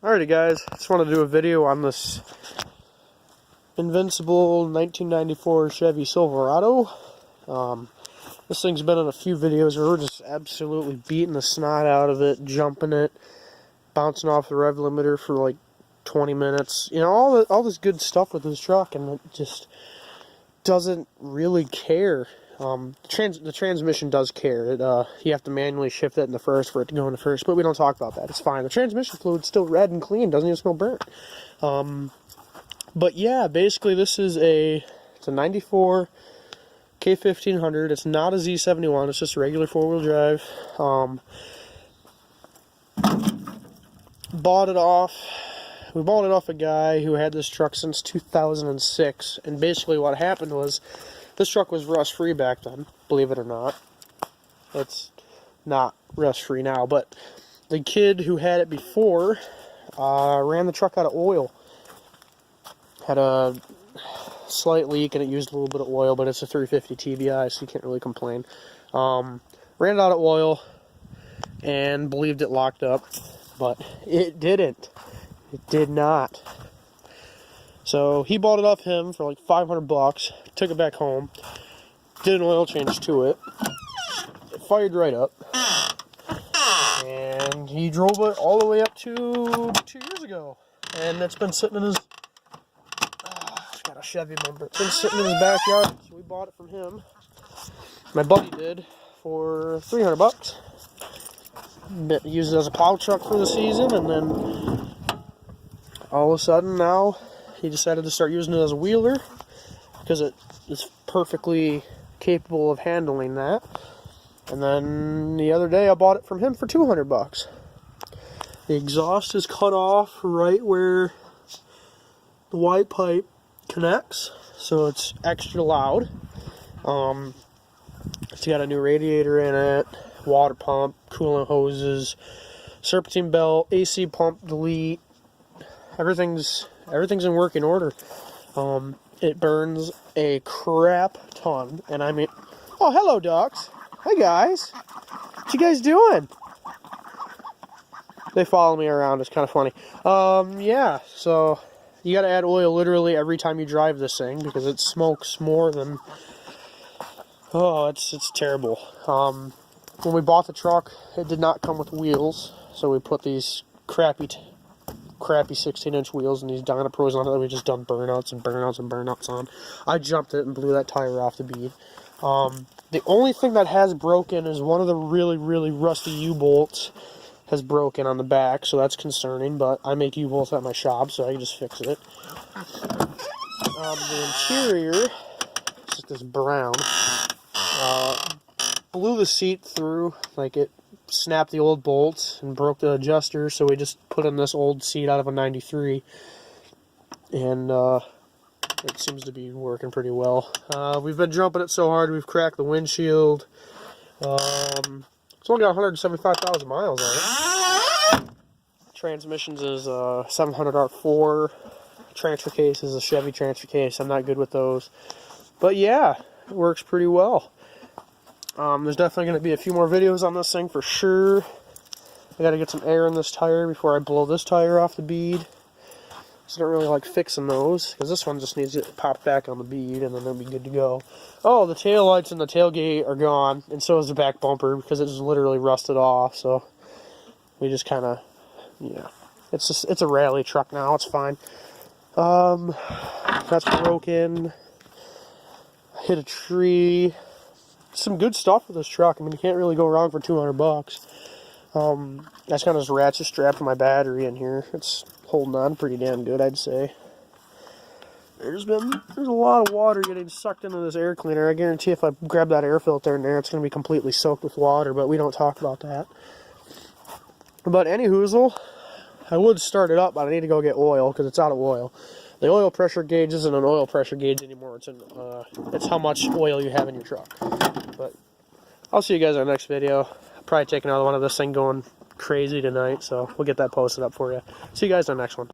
Alrighty guys, just want to do a video on this invincible 1994 Chevy Silverado. This thing's been in a few videos where we're just absolutely beating the snot out of it, jumping it, bouncing off the rev limiter for like 20 minutes. You know, all this good stuff with this truck, and it just doesn't really care. The transmission does care. You have to manually shift it in the first for it to go in the first, but we don't talk about that. It's fine. The transmission fluid's still red and clean. Doesn't even smell burnt. But yeah, basically this is it's a 94 K-1500. It's not a Z71. It's just a regular four-wheel drive. We bought it off a guy who had this truck since 2006, and basically what happened was this truck was rust-free back then, believe it or not. It's not rust-free now, but the kid who had it before ran the truck out of oil. Had a slight leak and it used a little bit of oil, but it's a 350 TBI, so you can't really complain. Ran it out of oil and believed it locked up, but it didn't. It did not. So he bought it off him for like 500 bucks, took it back home, did an oil change to it, it fired right up, and he drove it all the way up to 2 years ago, and it's been sitting in his, it's got a Chevy number, it's been sitting in his backyard, so we bought it from him. My buddy did for 300 bucks. Used it as a plow truck for the season, and then all of a sudden now he decided to start using it as a wheeler because it is perfectly capable of handling that. And then the other day I bought it from him for 200 bucks. The exhaust is cut off right where the white pipe connects, so it's extra loud. It's got a new radiator in it, water pump, coolant hoses, serpentine belt, AC pump delete. Everything's in working order. It burns a crap ton, and I mean, oh, hello ducks. Hey guys, what you guys doing? They follow me around. It's kind of funny. Yeah, so you got to add oil literally every time you drive this thing because it smokes more than. Oh, it's terrible. When we bought the truck, it did not come with wheels, so we put these crappy 16-inch wheels and these Dynapros on it that we just done burnouts and burnouts and burnouts on. I jumped it and blew that tire off the bead. The only thing that has broken is one of the really, really rusty U-bolts has broken on the back, so that's concerning, but I make U-bolts at my shop, so I can just fix it. The interior, it's just this brown, blew the seat through, like it snapped the old bolts and broke the adjuster, so we just put in this old seat out of a 93, and it seems to be working pretty well. We've been jumping it so hard we've cracked the windshield. It's only got 175,000 miles on it. Transmissions is a 700R4. Transfer case is a Chevy transfer case. I'm not good with those, but yeah, it works pretty well. There's definitely going to be a few more videos on this thing for sure. I got to get some air in this tire before I blow this tire off the bead. So I don't really like fixing those, because this one just needs to pop back on the bead and then it'll be good to go. Oh, the tail lights and the tailgate are gone, and so is the back bumper because it just literally rusted off. So we just kind of, yeah, it's a rally truck now. It's fine. That's broken. Hit a tree. Some good stuff with this truck. I mean, you can't really go wrong for 200 bucks. That's kind of this ratchet strap for my battery in here. It's holding on pretty damn good, I'd say. There's a lot of water getting sucked into this air cleaner. I guarantee if I grab that air filter in there, it's going to be completely soaked with water, but we don't talk about that. But anyhoozle, I would start it up, but I need to go get oil because it's out of oil. The oil pressure gauge isn't an oil pressure gauge anymore. It's how much oil you have in your truck. But I'll see you guys in our next video. I'll probably take another one of this thing going crazy tonight, so we'll get that posted up for you. See you guys on the next one.